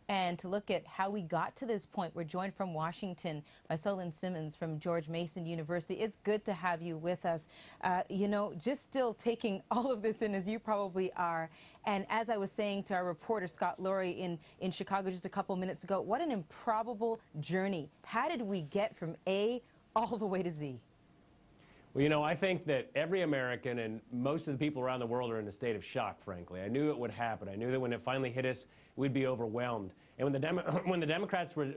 and to look at how we got to this point. We're joined from Washington by Solon Simmons from George Mason University. It's good to have you with us. You know, just still taking all of this in, as you probably are. And as I was saying to our reporter, Scott Laurie, in Chicago just a couple minutes ago, what an improbable journey. How did we get from A all the way to Z? Well, you know, I think that every American and most of the people around the world are in a state of shock, frankly. I knew it would happen. I knew that when it finally hit us, we'd be overwhelmed. And when the Democrats were,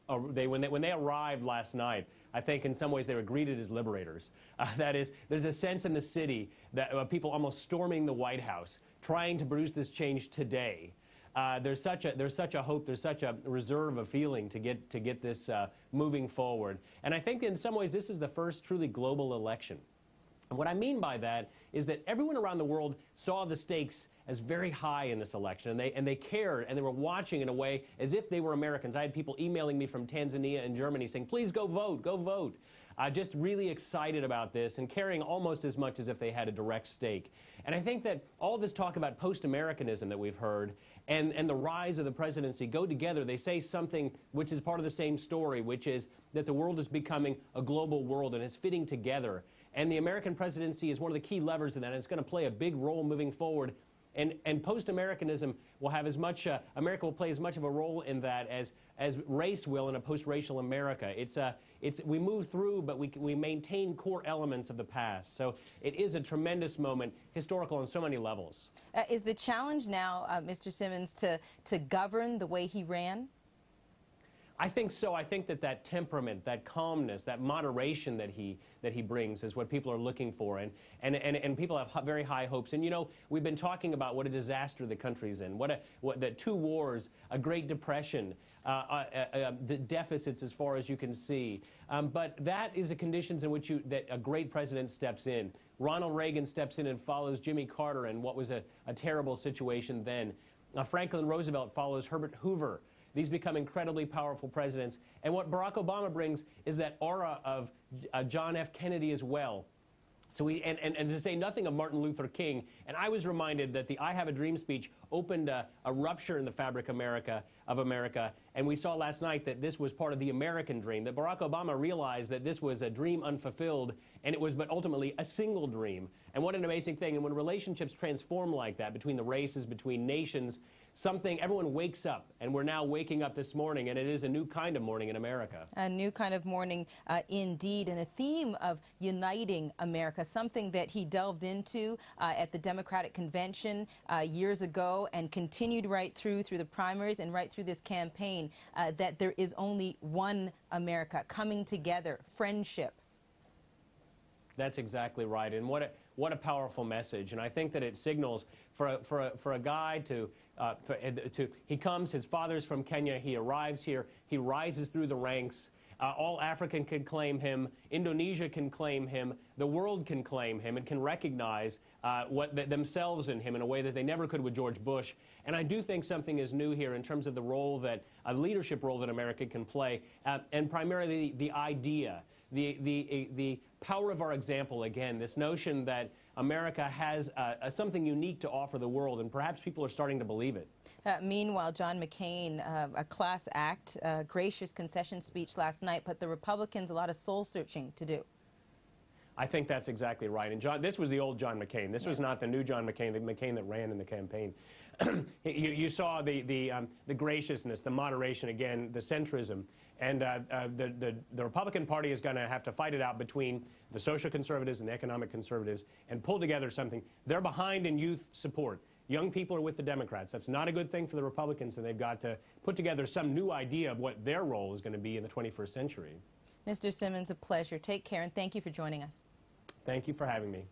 when they arrived last night, I think in some ways they were greeted as liberators. That is, there's a sense in the city that people almost storming the White House, trying to produce this change today. There's such a hope, there's such a reserve of feeling to get this moving forward. And I think in some ways this is the first truly global election. And what I mean by that is that everyone around the world saw the stakes as very high in this election, and they cared, and they were watching in a way as if they were Americans. I had people emailing me from Tanzania and Germany saying, please go vote, go vote. Just really excited about this and caring almost as much as if they had a direct stake. And I think that all this talk about post-Americanism that we've heard and the rise of the presidency go together. They say something which is part of the same story, which is that the world is becoming a global world and it's fitting together. And the American presidency is one of the key levers in that, and it's going to play a big role moving forward. And post-Americanism will have as much, America will play as much of a role in that as race will in a post-racial America. We move through, but we maintain core elements of the past. So it is a tremendous moment, historical on so many levels. Is the challenge now, Mr. Simmons, to govern the way he ran? I think so. I think that temperament, that calmness, that moderation that he brings is what people are looking for, and people have very high hopes. And you know, we've been talking about what a disaster the country's in, the 2 wars, a Great Depression, the deficits as far as you can see. But that is the conditions in which that a great president steps in. Ronald Reagan steps in and follows Jimmy Carter in what was a terrible situation then. Franklin Roosevelt follows Herbert Hoover. These become incredibly powerful presidents. And what Barack Obama brings is that aura of John F. Kennedy as well. So and to say nothing of Martin Luther King. And I was reminded that the I Have a Dream speech opened a rupture in the fabric of America. And we saw last night that this was part of the American dream, that Barack Obama realized that this was a dream unfulfilled, and it was but ultimately a single dream. And what an amazing thing. And when relationships transform like that, between the races, between nations, everyone wakes up, and we're now waking up this morning, and it is a new kind of morning in America. A new kind of morning, indeed, and a theme of uniting America, something that he delved into at the Democratic Convention years ago and continued right through the primaries and right through this campaign, that there is only one America coming together, friendship. That's exactly right, and what a powerful message. And I think that it signals for a guy he comes, his father's from Kenya, he arrives here, he rises through the ranks. All African can claim him, Indonesia can claim him, the world can claim him and can recognize themselves in him in a way that they never could with George Bush. And I do think something is new here in terms of the role a leadership role that America can play, and primarily the idea, the power of our example, again, this notion that America has something unique to offer the world, and perhaps people are starting to believe it. Meanwhile, John McCain, a class act, gracious concession speech last night, but the Republicans a lot of soul searching to do. I think that's exactly right. And this was the old John McCain. This was not the new John McCain, the McCain that ran in the campaign. You saw the graciousness, the moderation, again, the centrism. And the Republican Party is going to have to fight it out between the social conservatives and the economic conservatives and pull together something. They're behind in youth support. Young people are with the Democrats. That's not a good thing for the Republicans, and they've got to put together some new idea of what their role is going to be in the 21st century. Mr. Simmons, a pleasure. Take care, and thank you for joining us. Thank you for having me.